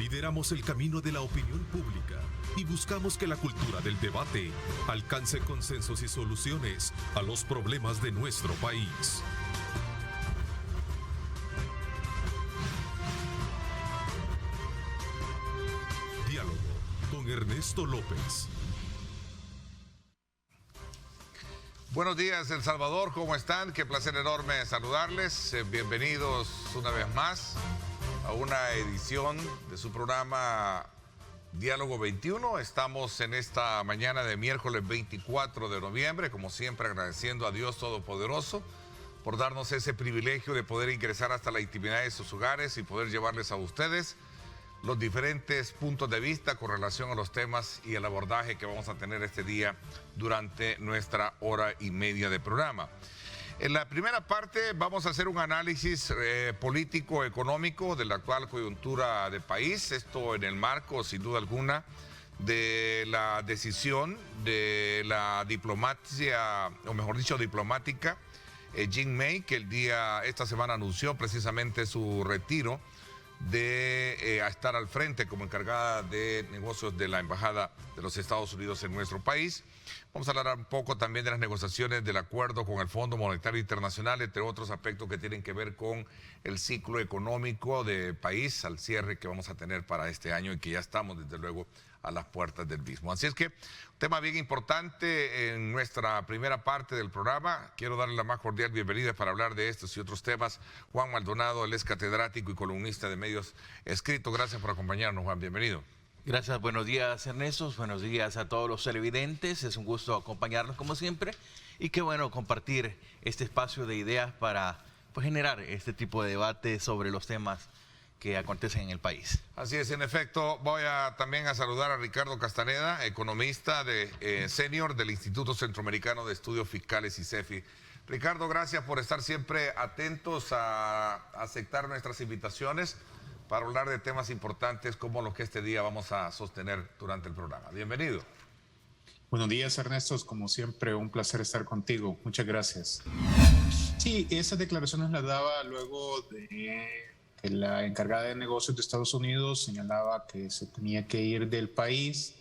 Lideramos el camino de la opinión pública y buscamos que la cultura del debate alcance consensos y soluciones a los problemas de nuestro país. Diálogo con Ernesto López. Buenos días, El Salvador, ¿cómo están? Qué placer enorme saludarles. Bienvenidos una vez más a una edición de su programa Diálogo 21. Estamos en esta mañana de miércoles 24 de noviembre, como siempre agradeciendo a Dios Todopoderoso por darnos ese privilegio de poder ingresar hasta la intimidad de sus hogares y poder llevarles a ustedes los diferentes puntos de vista con relación a los temas y el abordaje que vamos a tener este día durante nuestra hora y media de programa. En la primera parte vamos a hacer un análisis político-económico de la actual coyuntura del país, esto en el marco, sin duda alguna, de la decisión de la diplomacia, o mejor dicho, diplomática, Jean May, que esta semana anunció precisamente su retiro de estar al frente como encargada de negocios de la Embajada de los Estados Unidos en nuestro país. Vamos a hablar un poco también de las negociaciones del acuerdo con el Fondo Monetario Internacional, entre otros aspectos que tienen que ver con el ciclo económico del país al cierre que vamos a tener para este año y que ya estamos desde luego a las puertas del mismo. Así es que un tema bien importante en nuestra primera parte del programa. Quiero darle la más cordial bienvenida para hablar de estos y otros temas. Juan Maldonado, él es catedrático y columnista de medios escritos. Gracias por acompañarnos, Juan. Bienvenido. Gracias, buenos días Ernesto, buenos días a todos los televidentes, es un gusto acompañarnos como siempre y qué bueno compartir este espacio de ideas para generar este tipo de debate sobre los temas que acontecen en el país. Así es, en efecto, voy también a saludar a Ricardo Castaneda, economista senior del Instituto Centroamericano de Estudios Fiscales, ICEFI. Ricardo, gracias por estar siempre atentos a aceptar nuestras invitaciones para hablar de temas importantes como los que este día vamos a sostener durante el programa. Bienvenido. Buenos días, Ernesto. Como siempre, un placer estar contigo. Muchas gracias. Sí, esas declaraciones las daba luego de que la encargada de negocios de Estados Unidos señalaba que se tenía que ir del país,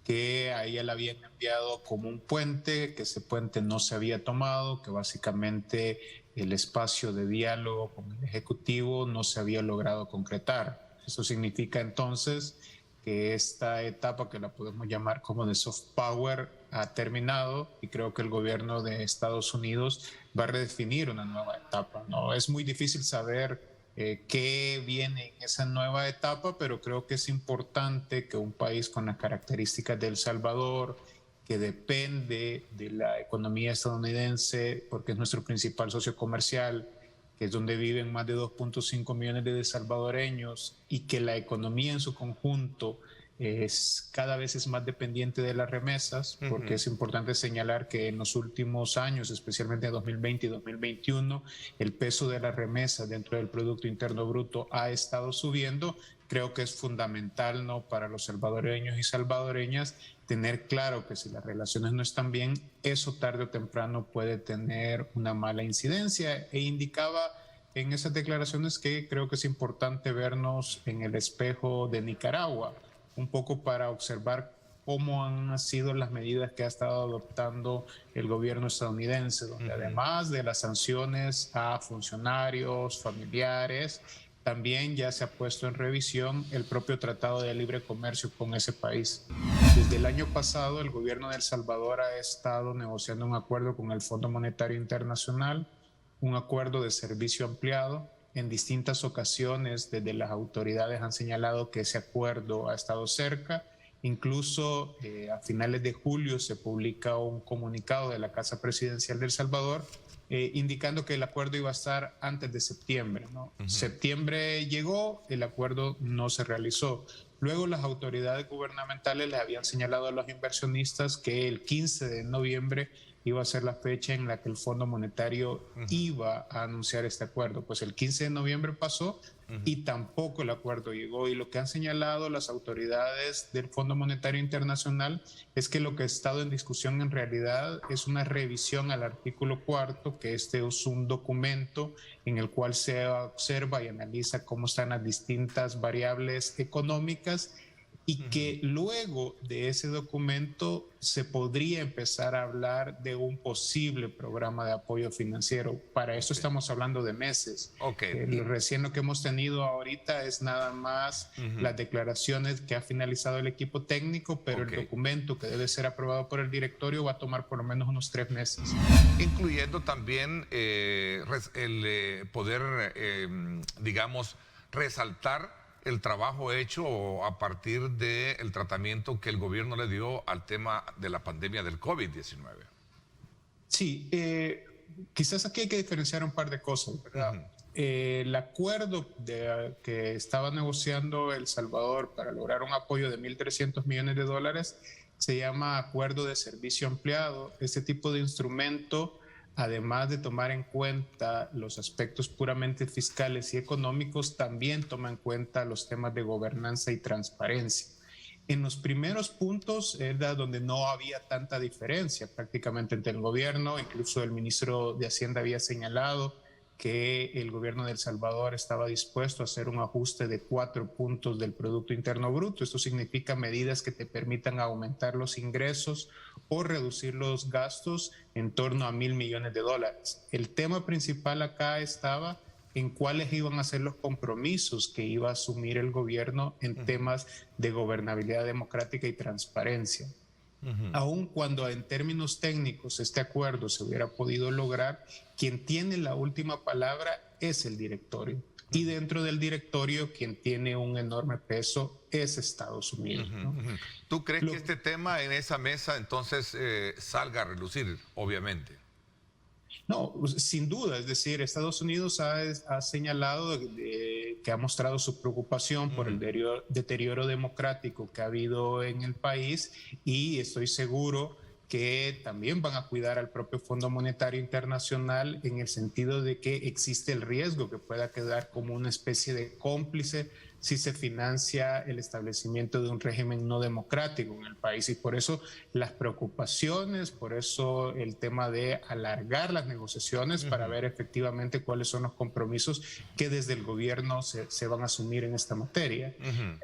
que a ella la habían enviado como un puente, que ese puente no se había tomado, que básicamente el espacio de diálogo con el Ejecutivo no se había logrado concretar. Eso significa entonces que esta etapa, que la podemos llamar como de soft power, ha terminado y creo que el gobierno de Estados Unidos va a redefinir una nueva etapa, ¿no? Es muy difícil saber qué viene en esa nueva etapa, pero creo que es importante que un país con las características de El Salvador, que depende de la economía estadounidense porque es nuestro principal socio comercial, que es donde viven más de 2.5 millones de salvadoreños y que la economía en su conjunto cada vez es más dependiente de las remesas, porque es importante señalar que en los últimos años, especialmente en 2020 y 2021, el peso de las remesas dentro del Producto Interno Bruto ha estado subiendo. Creo que es fundamental, ¿no?, para los salvadoreños y salvadoreñas tener claro que si las relaciones no están bien, eso tarde o temprano puede tener una mala incidencia. E indicaba en esas declaraciones que creo que es importante vernos en el espejo de Nicaragua, un poco para observar cómo han sido las medidas que ha estado adoptando el gobierno estadounidense, donde además de las sanciones a funcionarios, familiares, también ya se ha puesto en revisión el propio Tratado de Libre Comercio con ese país. Desde el año pasado, el gobierno de El Salvador ha estado negociando un acuerdo con el Fondo Monetario Internacional, un acuerdo de servicio ampliado. En distintas ocasiones, desde las autoridades han señalado que ese acuerdo ha estado cerca. Incluso a finales de julio se publica un comunicado de la Casa Presidencial de El Salvador indicando que el acuerdo iba a estar antes de septiembre, ¿no? Septiembre llegó, el acuerdo no se realizó. Luego las autoridades gubernamentales les habían señalado a los inversionistas que el 15 de noviembre iba a ser la fecha en la que el Fondo Monetario iba a anunciar este acuerdo. Pues el 15 de noviembre pasó y tampoco el acuerdo llegó. Y lo que han señalado las autoridades del Fondo Monetario Internacional es que lo que ha estado en discusión en realidad es una revisión al artículo 4, que este es un documento en el cual se observa y analiza cómo están las distintas variables económicas, y que luego de ese documento se podría empezar a hablar de un posible programa de apoyo financiero. Para eso estamos hablando de meses. Recién lo que hemos tenido ahorita es nada más las declaraciones que ha finalizado el equipo técnico, pero el documento que debe ser aprobado por el directorio va a tomar por lo menos unos 3 meses. Incluyendo también el poder, digamos, resaltar el trabajo hecho a partir del tratamiento que el gobierno le dio al tema de la pandemia del COVID-19. Sí, quizás aquí hay que diferenciar un par de cosas, ¿verdad? El acuerdo que estaba negociando El Salvador para lograr un apoyo de $1.300 millones se llama Acuerdo de Servicio Ampliado. Este tipo de instrumento, además de tomar en cuenta los aspectos puramente fiscales y económicos, también toma en cuenta los temas de gobernanza y transparencia. En los primeros puntos era donde no había tanta diferencia prácticamente entre el gobierno. Incluso el ministro de Hacienda había señalado que el gobierno de El Salvador estaba dispuesto a hacer un ajuste de 4 puntos del Producto Interno Bruto. Esto significa medidas que te permitan aumentar los ingresos o reducir los gastos en torno a $1.000 millones. El tema principal acá estaba en cuáles iban a ser los compromisos que iba a asumir el gobierno en temas de gobernabilidad democrática y transparencia. Aun cuando en términos técnicos este acuerdo se hubiera podido lograr, quien tiene la última palabra es el directorio. Y dentro del directorio, quien tiene un enorme peso es Estados Unidos, ¿no? ¿Tú crees que este tema en esa mesa entonces salga a relucir, obviamente? No, sin duda. Es decir, Estados Unidos ha señalado que ha mostrado su preocupación por el deterioro democrático que ha habido en el país, y estoy seguro que también van a cuidar al propio Fondo Monetario Internacional en el sentido de que existe el riesgo que pueda quedar como una especie de cómplice si se financia el establecimiento de un régimen no democrático en el país. Y por eso las preocupaciones, por eso el tema de alargar las negociaciones para ver efectivamente cuáles son los compromisos que desde el gobierno se van a asumir en esta materia.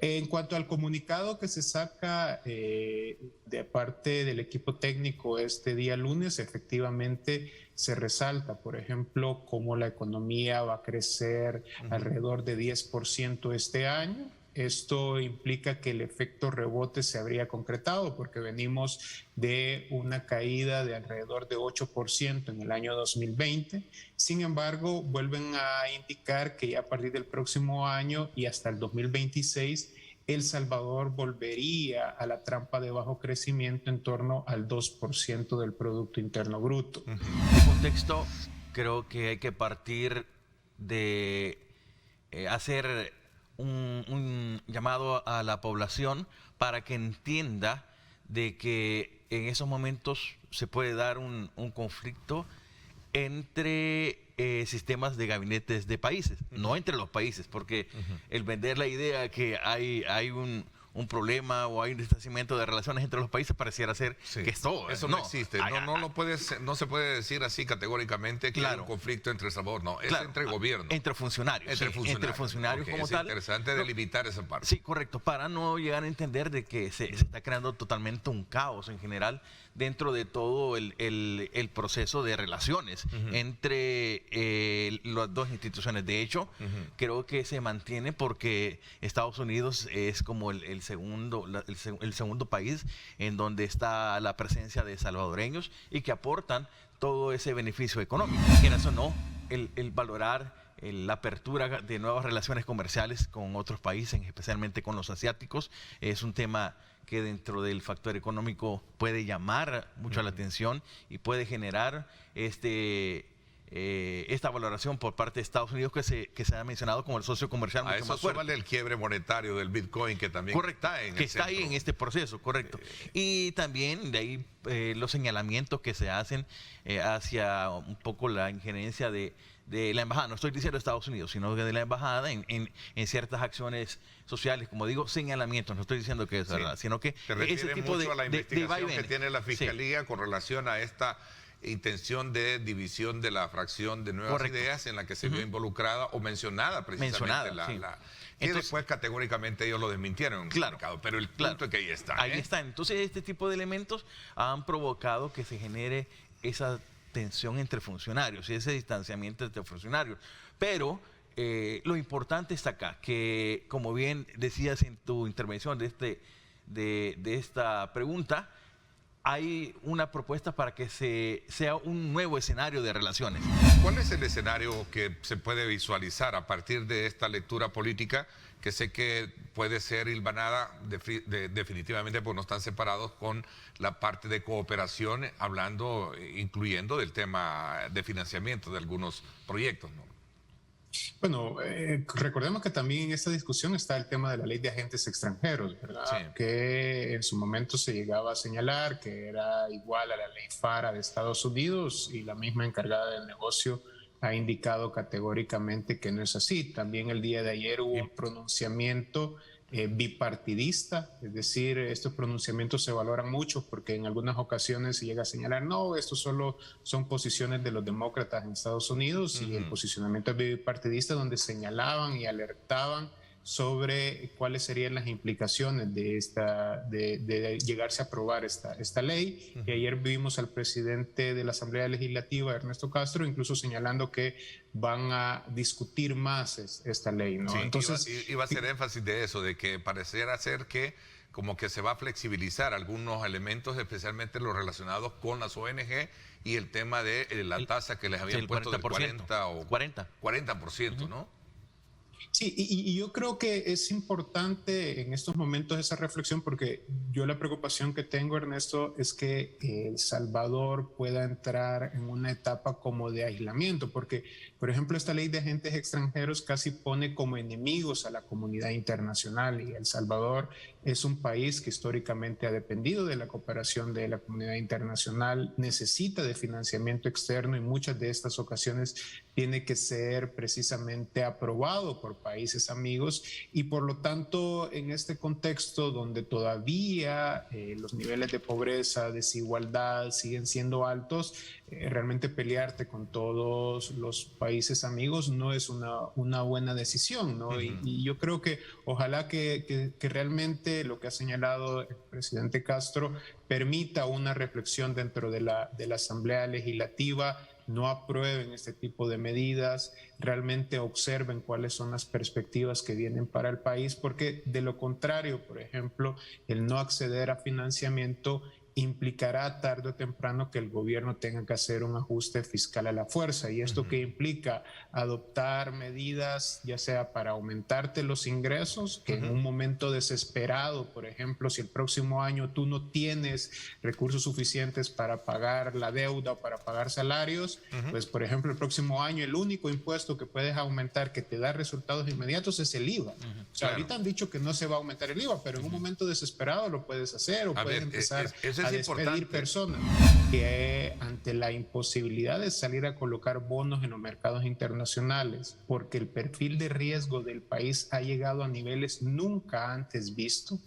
En cuanto al comunicado que se saca de parte del equipo técnico este día lunes, efectivamente se resalta, por ejemplo, cómo la economía va a crecer alrededor de 10% este año. Esto implica que el efecto rebote se habría concretado porque venimos de una caída de alrededor de 8% en el año 2020. Sin embargo, vuelven a indicar que ya a partir del próximo año y hasta el 2026, El Salvador volvería a la trampa de bajo crecimiento en torno al 2% del Producto Interno Bruto. En contexto, creo que hay que partir de hacer un llamado a la población para que entienda de que en esos momentos se puede dar un conflicto entre sistemas de gabinetes de países, no entre los países, porque el vender la idea que hay un problema o hay un distanciamiento de relaciones entre los países pareciera ser que es todo. Eso no existe. No se puede decir así categóricamente que hay un conflicto entre El Salvador. No, es entre gobiernos. Entre funcionarios. Entre funcionarios como tal. Es interesante delimitar esa parte. Sí, correcto. Para no llegar a entender de que se está creando totalmente un caos en general dentro de todo el proceso de relaciones entre las dos instituciones. De hecho, creo que se mantiene porque Estados Unidos es como el segundo país en donde está la presencia de salvadoreños y que aportan todo ese beneficio económico. Quieras o no, el valorar la apertura de nuevas relaciones comerciales con otros países, especialmente con los asiáticos, es un tema que dentro del factor económico puede llamar mucho la atención y puede generar esta valoración por parte de Estados Unidos que se ha mencionado como el socio comercial mucho más fuerte. Vale el quiebre monetario del Bitcoin que también está en está ahí en este proceso, correcto. Y también de ahí los señalamientos que se hacen hacia un poco la injerencia de la embajada, no estoy diciendo de Estados Unidos, sino de la embajada en ciertas acciones sociales, como digo, señalamientos, no estoy diciendo que es verdad, sino que ese tipo a la investigación que tiene la Fiscalía con relación a esta intención de división de la fracción de Nuevas Ideas en la que se vio involucrada o mencionada precisamente y después categóricamente ellos lo desmintieron. Claro. Pero el punto es que ahí está. Ahí está. Entonces este tipo de elementos han provocado que se genere esa tensión entre funcionarios y ese distanciamiento entre funcionarios. Pero lo importante está acá, que como bien decías en tu intervención de esta pregunta, hay una propuesta para que sea un nuevo escenario de relaciones. ¿Cuál es el escenario que se puede visualizar a partir de esta lectura política que sé que puede ser hilvanada definitivamente porque no están separados con la parte de cooperación, incluyendo del tema de financiamiento de algunos proyectos, ¿no? Bueno, recordemos que también en esta discusión está el tema de la ley de agentes extranjeros, ¿verdad? Sí. Que en su momento se llegaba a señalar que era igual a la ley FARA de Estados Unidos y la misma encargada del negocio ha indicado categóricamente que no es así. También el día de ayer hubo un pronunciamiento bipartidista, es decir, estos pronunciamientos se valoran mucho porque en algunas ocasiones se llega a señalar, no, estos solo son posiciones de los demócratas en Estados Unidos, y el posicionamiento bipartidista donde señalaban y alertaban sobre cuáles serían las implicaciones de llegarse a aprobar esta ley. Y ayer vimos al presidente de la Asamblea Legislativa, Ernesto Castro, incluso señalando que van a discutir más esta ley, ¿no? Sí, entonces iba a hacer énfasis de eso, de que pareciera ser que como que se va a flexibilizar algunos elementos, especialmente los relacionados con las ONG y el tema de la tasa que les habían puesto de 40%, ¿no? Sí, y yo creo que es importante en estos momentos esa reflexión, porque yo la preocupación que tengo, Ernesto, es que El Salvador pueda entrar en una etapa como de aislamiento, porque, por ejemplo, esta ley de agentes extranjeros casi pone como enemigos a la comunidad internacional, y El Salvador es un país que históricamente ha dependido de la cooperación de la comunidad internacional, necesita de financiamiento externo y muchas de estas ocasiones tiene que ser precisamente aprobado por países amigos, y por lo tanto en este contexto donde todavía los niveles de pobreza, desigualdad siguen siendo altos, realmente pelearte con todos los países amigos no es una buena decisión, ¿no? Y yo creo que ojalá que realmente lo que ha señalado el presidente Castro permita una reflexión dentro de la Asamblea Legislativa, no aprueben este tipo de medidas, realmente observen cuáles son las perspectivas que vienen para el país, porque de lo contrario, por ejemplo, el no acceder a financiamiento implicará tarde o temprano que el gobierno tenga que hacer un ajuste fiscal a la fuerza, y esto que implica adoptar medidas ya sea para aumentarte los ingresos, que en un momento desesperado, por ejemplo, si el próximo año tú no tienes recursos suficientes para pagar la deuda o para pagar salarios, pues por ejemplo el próximo año el único impuesto que puedes aumentar que te da resultados inmediatos es el IVA. O sea, ahorita han dicho que no se va a aumentar el IVA, pero en un momento desesperado lo puedes hacer, o puedes empezar a despedir personas, que ante la imposibilidad de salir a colocar bonos en los mercados internacionales, porque el perfil de riesgo del país ha llegado a niveles nunca antes vistos.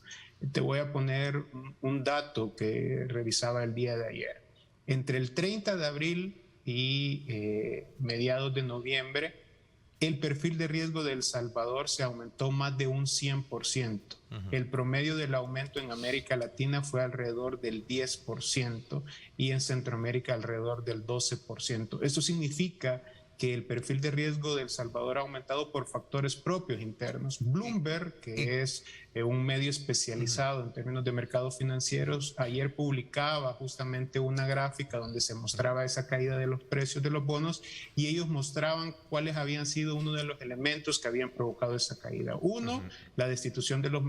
Te voy a poner un dato que revisaba el día de ayer. Entre el 30 de abril y mediados de noviembre, el perfil de riesgo de El Salvador se aumentó más de un 100%. El promedio del aumento en América Latina fue alrededor del 10% y en Centroamérica alrededor del 12%. Esto significa que el perfil de riesgo de El Salvador ha aumentado por factores propios internos. Bloomberg, que es un medio especializado en términos de mercados financieros, ayer publicaba justamente una gráfica donde se mostraba esa caída de los precios de los bonos, y ellos mostraban cuáles habían sido uno de los elementos que habían provocado esa caída. Uno, la destitución de los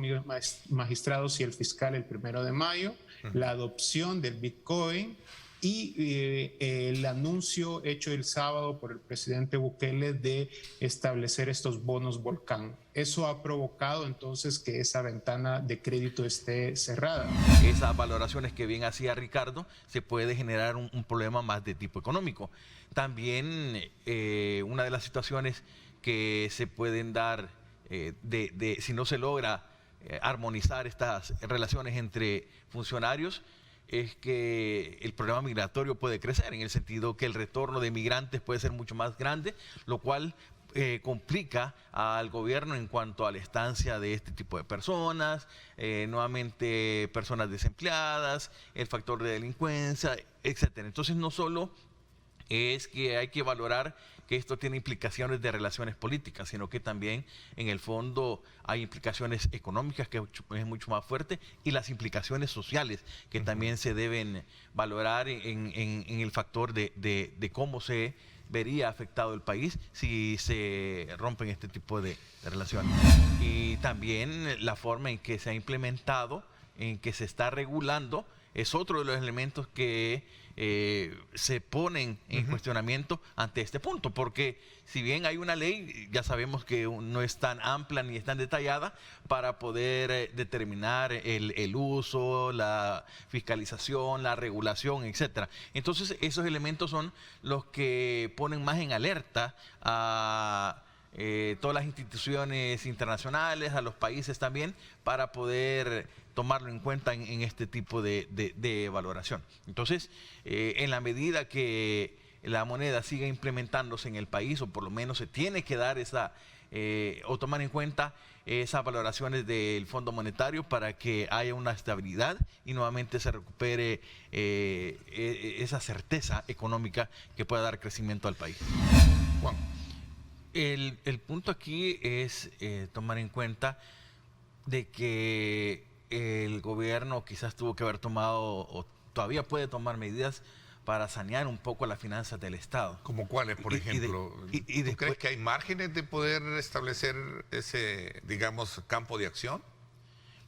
magistrados y el fiscal el 1 de mayo, la adopción del Bitcoin, y el anuncio hecho el sábado por el presidente Bukele de establecer estos bonos volcán. Eso ha provocado entonces que esa ventana de crédito esté cerrada. Esas valoraciones que bien hacía Ricardo, se puede generar un problema más de tipo económico. También una de las situaciones que se pueden dar si no se logra armonizar estas relaciones entre funcionarios, es que el problema migratorio puede crecer, en el sentido que el retorno de migrantes puede ser mucho más grande, lo cual complica al gobierno en cuanto a la estancia de este tipo de personas, nuevamente personas desempleadas, el factor de delincuencia, etcétera. Entonces no solo es que hay que valorar que esto tiene implicaciones de relaciones políticas, sino que también en el fondo hay implicaciones económicas, que es mucho más fuerte, y las implicaciones sociales que también se deben valorar en el factor de cómo se vería afectado el país si se rompen este tipo de relaciones. Y también la forma en que se ha implementado, en que se está regulando, es otro de los elementos que se ponen en cuestionamiento ante este punto, porque si bien hay una ley, ya sabemos que no es tan amplia ni es tan detallada para poder determinar el uso, la fiscalización, la regulación, etcétera. Entonces esos elementos son los que ponen más en alerta a todas las instituciones internacionales, a los países también, para poder tomarlo en cuenta en este tipo de valoración. Entonces, en la medida que la moneda siga implementándose en el país, o por lo menos se tiene que dar o tomar en cuenta esas valoraciones del Fondo Monetario para que haya una estabilidad y nuevamente se recupere esa certeza económica que pueda dar crecimiento al país. Juan. El punto aquí es tomar en cuenta de que el gobierno quizás tuvo que haber tomado o todavía puede tomar medidas para sanear un poco las finanzas del Estado. ¿Como cuáles, por ejemplo? ¿Tú crees que hay márgenes de poder establecer ese, digamos, campo de acción?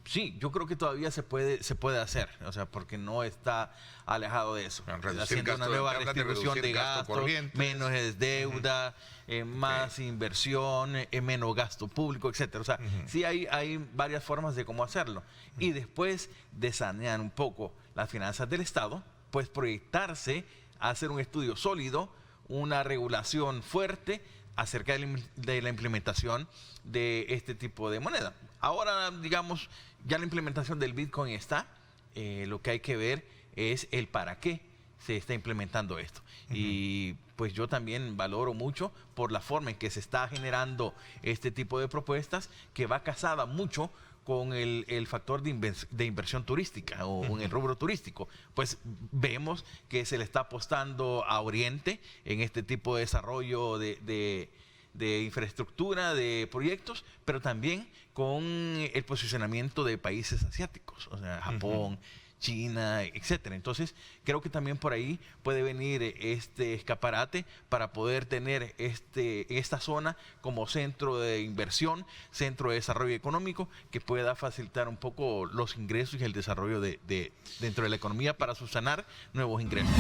Sí, yo creo que todavía se puede hacer, o sea, porque no está alejado de eso. Haciendo una nueva distribución de gastos, menos es deuda, más inversión, menos gasto público, etcétera. O sea, sí hay varias formas de cómo hacerlo. Y después de sanear un poco las finanzas del Estado, pues proyectarse a hacer un estudio sólido, una regulación fuerte acerca de la implementación de este tipo de moneda. Ahora, digamos, ya la implementación del Bitcoin está, lo que hay que ver es el para qué se está implementando esto. Y pues yo también valoro mucho por la forma en que se está generando este tipo de propuestas, que va casada mucho con el factor de inversión turística o en el rubro turístico. Pues vemos que se le está apostando a Oriente en este tipo de desarrollo de infraestructura, de proyectos, pero también con el posicionamiento de países asiáticos, o sea, Japón, China, etcétera. Entonces, creo que también por ahí puede venir este escaparate para poder tener esta zona como centro de inversión, centro de desarrollo económico, que pueda facilitar un poco los ingresos y el desarrollo dentro de la economía para subsanar nuevos ingresos.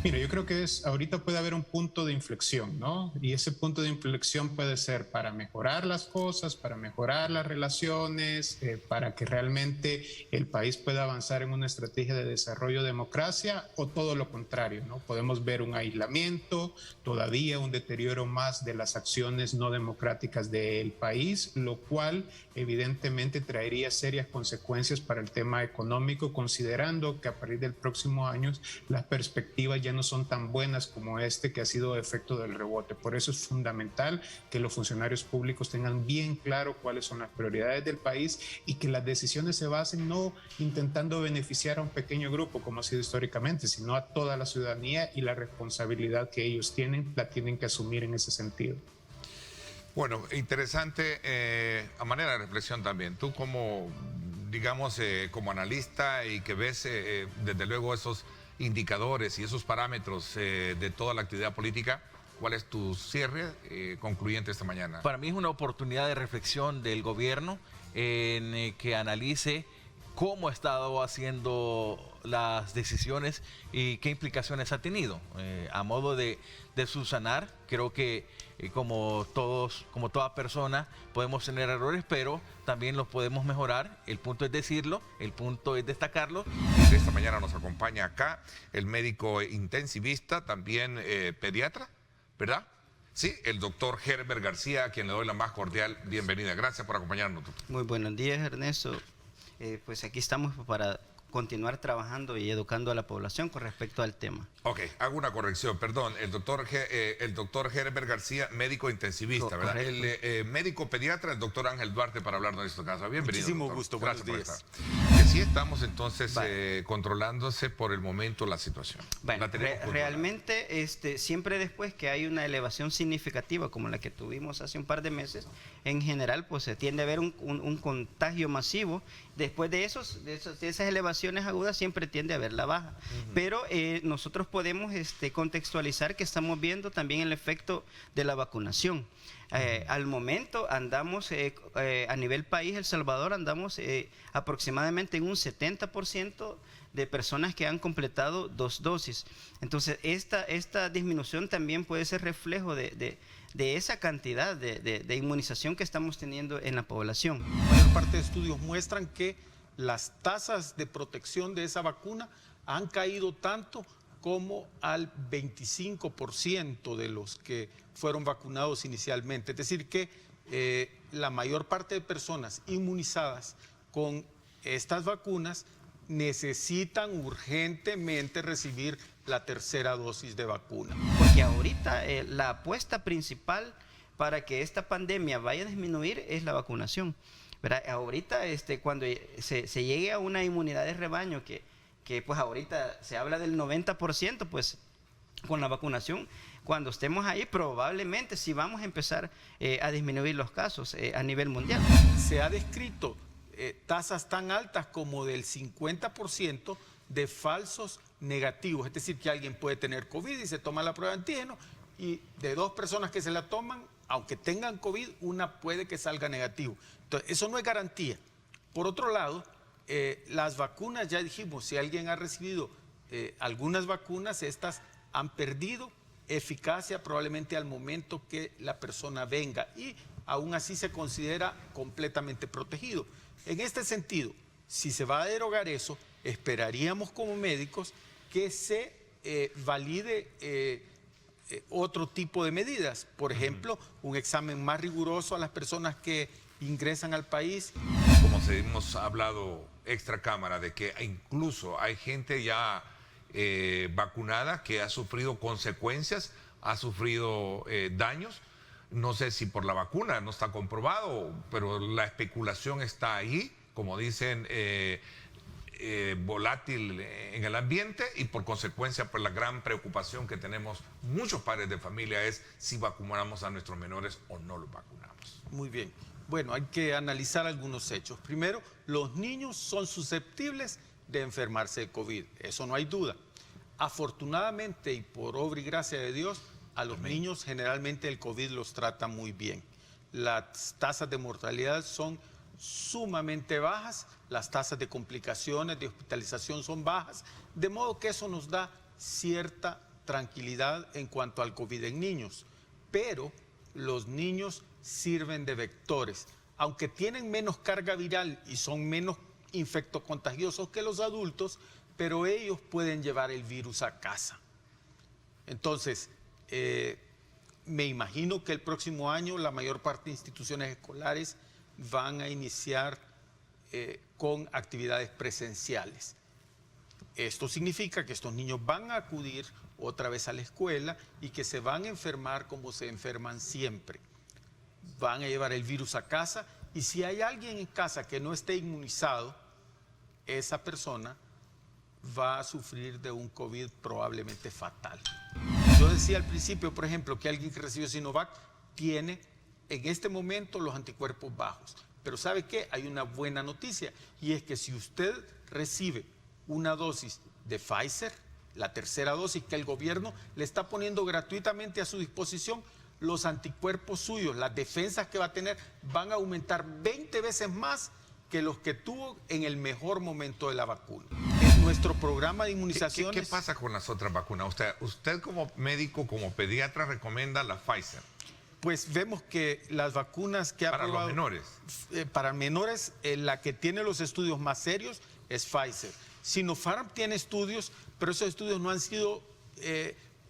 Mira, yo creo que ahorita puede haber un punto de inflexión, ¿no? Y ese punto de inflexión puede ser para mejorar las cosas, para mejorar las relaciones, para que realmente el país pueda avanzar en una estrategia de desarrollo democracia, o todo lo contrario, ¿no? Podemos ver un aislamiento, todavía un deterioro más de las acciones no democráticas del país, lo cual evidentemente traería serias consecuencias para el tema económico, considerando que a partir del próximo año las perspectivas ya no son tan buenas como que ha sido efecto del rebote. Por eso es fundamental que los funcionarios públicos tengan bien claro cuáles son las prioridades del país y que las decisiones se basen no intentando beneficiar a un pequeño grupo, como ha sido históricamente, sino a toda la ciudadanía, y la responsabilidad que ellos tienen la tienen que asumir en ese sentido. Bueno, interesante, a manera de reflexión también, tú como, digamos, como analista y que ves desde luego esos indicadores y esos parámetros de toda la actividad política, ¿cuál es tu cierre concluyente esta mañana? Para mí es una oportunidad de reflexión del gobierno en que analice cómo ha estado haciendo las decisiones y qué implicaciones ha tenido. A modo de subsanar, creo que como toda persona podemos tener errores, pero también los podemos mejorar. El punto es decirlo, el punto es destacarlo. De esta mañana nos acompaña acá el médico intensivista, también pediatra, ¿verdad? Sí, el doctor Herbert García, a quien le doy la más cordial bienvenida. Gracias por acompañarnos, doctor. Muy buenos días, Ernesto. Pues aquí estamos para continuar trabajando y educando a la población con respecto al tema. Ok, hago una corrección, perdón. El doctor Herbert García, médico intensivista, ¿verdad? Correcto. El médico pediatra, el doctor Ángel Duarte, para hablarnos de estos casos. Bienvenido. Muchísimo doctor. gusto, Gracias buenos por días. estar. Que sí estamos entonces controlándose por el momento la situación. Bueno, La tenemos controlada. realmente siempre después que hay una elevación significativa como la que tuvimos hace un par de meses, en general pues se tiende a ver un contagio masivo. Después de esas elevaciones agudas siempre tiende a haber la baja. Pero nosotros podemos contextualizar que estamos viendo también el efecto de la vacunación. Al momento andamos a nivel país, El Salvador, andamos aproximadamente en un 70% de personas que han completado 2 dosis. Entonces, esta disminución también puede ser reflejo de esa cantidad de inmunización que estamos teniendo en la población. La mayor parte de estudios muestran que las tasas de protección de esa vacuna han caído tanto como al 25% de los que fueron vacunados inicialmente. Es decir que la mayor parte de personas inmunizadas con estas vacunas necesitan urgentemente recibir la tercera dosis de vacuna. Porque ahorita la apuesta principal para que esta pandemia vaya a disminuir es la vacunación, ¿verdad? Ahorita cuando se llegue a una inmunidad de rebaño que pues ahorita se habla del 90%, pues con la vacunación, cuando estemos ahí probablemente sí vamos a empezar a disminuir los casos a nivel mundial. Se ha descrito tasas tan altas como del 50% de falsos negativos, es decir, que alguien puede tener COVID y se toma la prueba de antígeno y de 2 personas que se la toman, aunque tengan COVID, una puede que salga negativo. Entonces, eso no es garantía. Por otro lado, las vacunas, ya dijimos, si alguien ha recibido algunas vacunas, estas han perdido eficacia probablemente al momento que la persona venga y aún así se considera completamente protegido. En este sentido, si se va a derogar eso, esperaríamos como médicos que se valide otro tipo de medidas. Por ejemplo, un examen más riguroso a las personas que ingresan al país. Como hemos hablado extra cámara, de que incluso hay gente ya vacunada que ha sufrido consecuencias, ha sufrido daños. No sé si por la vacuna, no está comprobado, pero la especulación está ahí, como dicen, volátil en el ambiente, y por consecuencia, pues la gran preocupación que tenemos muchos padres de familia es si vacunamos a nuestros menores o no los vacunamos. Muy bien. Bueno, hay que analizar algunos hechos. Primero, los niños son susceptibles de enfermarse de COVID, eso no hay duda. Afortunadamente y por obra y gracia de Dios, a los niños generalmente el COVID los trata muy bien. Las tasas de mortalidad son sumamente bajas, las tasas de complicaciones, de hospitalización son bajas, de modo que eso nos da cierta tranquilidad en cuanto al COVID en niños. Pero los niños sirven de vectores, aunque tienen menos carga viral y son menos infectocontagiosos que los adultos, pero ellos pueden llevar el virus a casa. Entonces, me imagino que el próximo año la mayor parte de instituciones escolares van a iniciar con actividades presenciales. Esto significa que estos niños van a acudir otra vez a la escuela y que se van a enfermar como se enferman siempre. Van a llevar el virus a casa y si hay alguien en casa que no esté inmunizado, esa persona va a sufrir de un COVID probablemente fatal. Yo decía al principio, por ejemplo, que alguien que recibió Sinovac tiene en este momento los anticuerpos bajos. Pero ¿sabe qué? Hay una buena noticia y es que si usted recibe una dosis de Pfizer, la tercera dosis que el gobierno le está poniendo gratuitamente a su disposición, los anticuerpos suyos, las defensas que va a tener, van a aumentar 20 veces más que los que tuvo en el mejor momento de la vacuna. En nuestro programa de inmunizaciones... ¿Qué pasa con las otras vacunas? Usted como médico, como pediatra, recomienda la Pfizer. Pues vemos que las vacunas que ha Para aprobado... los menores. Para menores, la que tiene los estudios más serios es Pfizer. Sinopharm tiene estudios, pero esos estudios no han sido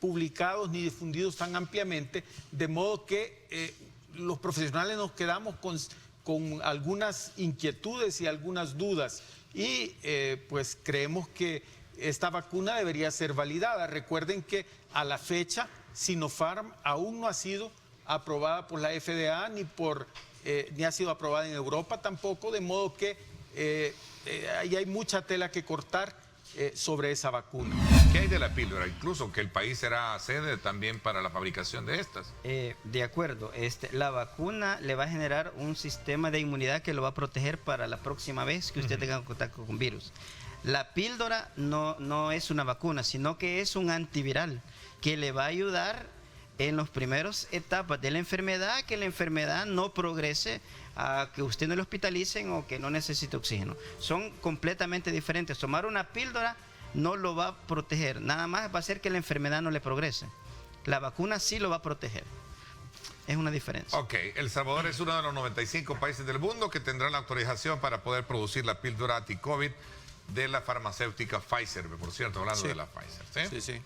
publicados ni difundidos tan ampliamente, de modo que los profesionales nos quedamos con algunas inquietudes y algunas dudas. Y pues creemos que esta vacuna debería ser validada. Recuerden que a la fecha Sinopharm aún no ha sido aprobada por la FDA ni ha sido aprobada en Europa tampoco, de modo que ahí hay mucha tela que cortar sobre esa vacuna. ¿Qué hay de la píldora? Incluso que el país será sede también para la fabricación de estas. De acuerdo, la vacuna le va a generar un sistema de inmunidad que lo va a proteger para la próxima vez que usted tenga contacto con virus. La píldora no es una vacuna, sino que es un antiviral que le va a ayudar en las primeras etapas de la enfermedad, que la enfermedad no progrese a que usted no le hospitalicen o que no necesite oxígeno. Son completamente diferentes. Tomar una píldora no lo va a proteger, nada más va a hacer que la enfermedad no le progrese. La vacuna sí lo va a proteger. Es una diferencia. Ok, El Salvador es uno de los 95 países del mundo que tendrá la autorización para poder producir la píldora anti-COVID de la farmacéutica Pfizer, por cierto, hablando de la Pfizer. ¿Sí? Sí.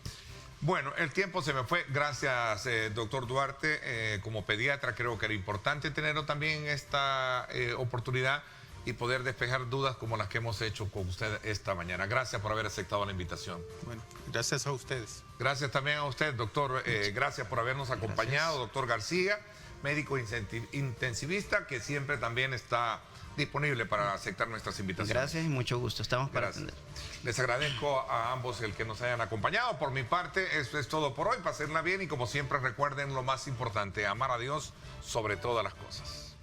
Bueno, el tiempo se me fue. Gracias, doctor Duarte. Como pediatra creo que era importante tener también esta oportunidad y poder despejar dudas como las que hemos hecho con usted esta mañana. Gracias por haber aceptado la invitación. Bueno, gracias a ustedes. Gracias también a usted, doctor. Gracias por habernos acompañado, doctor García, médico intensivista, que siempre también está disponible para aceptar nuestras invitaciones. Gracias y mucho gusto. Estamos para atender. Les agradezco a ambos el que nos hayan acompañado. Por mi parte, eso es todo por hoy. Pásenla bien y como siempre recuerden lo más importante, amar a Dios sobre todas las cosas.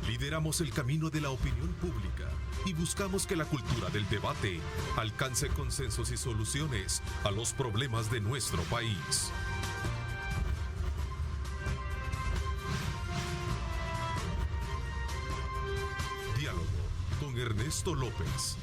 Lideramos el camino de la opinión pública y buscamos que la cultura del debate alcance consensos y soluciones a los problemas de nuestro país. Diálogo con Ernesto López.